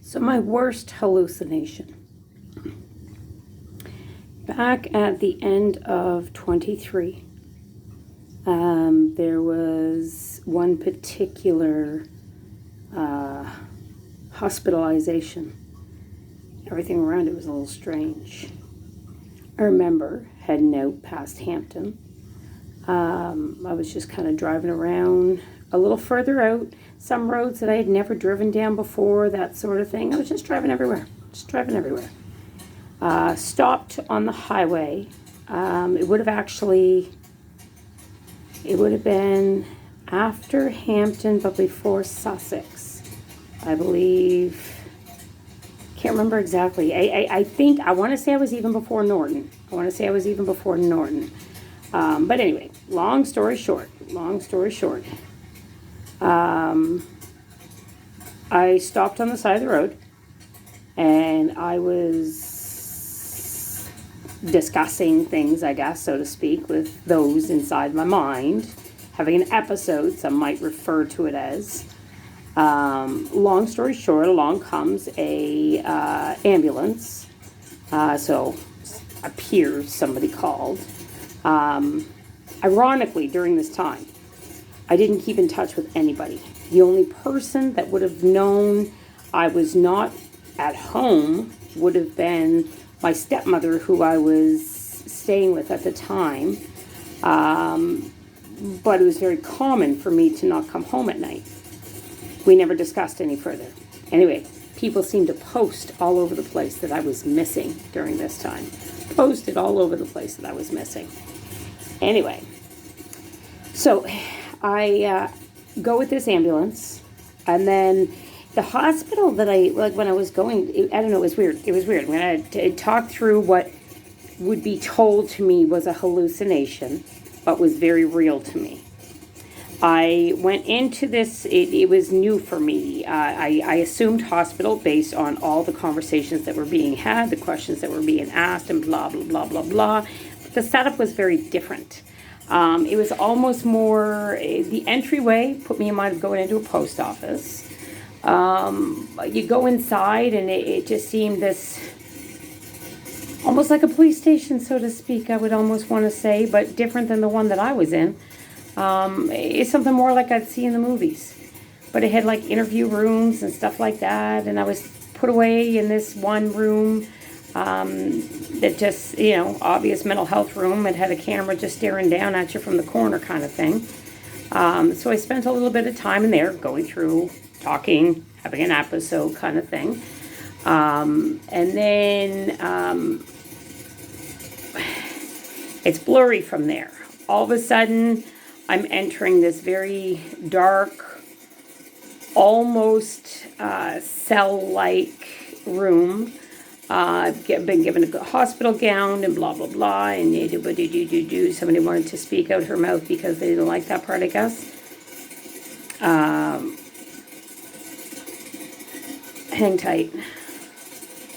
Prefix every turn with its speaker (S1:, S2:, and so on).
S1: So my worst hallucination. Back at the end of 23, there was one particular hospitalization. Everything around it was a little strange. I remember heading out past Hampton. I was just kind of driving around a little further out, some roads that I had never driven down before, that sort of thing. I was just driving everywhere, stopped on the highway. It would have been after Hampton, but before Sussex, I believe. Can't remember exactly. I want to say I was even before Norton. But anyway, long story short, I stopped on the side of the road, and I was discussing things, I guess, so to speak, with those inside my mind, having an episode, some might refer to it as. Long story short, along comes a ambulance. So appears somebody called. Ironically, during this time, I didn't keep in touch with anybody. The only person that would have known I was not at home would have been my stepmother, who I was staying with at the time. But it was very common for me to not come home at night. We never discussed any further. Anyway, people seemed to post all over the place that I was missing during this time. Posted all over the place that I was missing. Anyway, so I go with this ambulance, and then the hospital that when I was going, I don't know, it was weird. When I talked through what would be told to me was a hallucination, but was very real to me. I went into this, it was new for me. I assumed hospital based on all the conversations that were being had, the questions that were being asked, and blah, blah, blah, blah, blah. But the setup was very different. It was almost more, the entryway put me in mind of going into a post office. You go inside, and it just seemed this, almost like a police station, so to speak, I would almost want to say, but different than the one that I was in. It's something more like I'd see in the movies. But it had like interview rooms and stuff like that, and I was put away in this one room that just, obvious mental health room. It had a camera just staring down at you from the corner kind of thing. So I spent a little bit of time in there going through, talking, having an episode kind of thing. And then it's blurry from there. All of a sudden, I'm entering this very dark, almost cell-like room. I've been given a hospital gown and blah, blah, blah. And somebody wanted to speak out her mouth because they didn't like that part, I guess. Hang tight.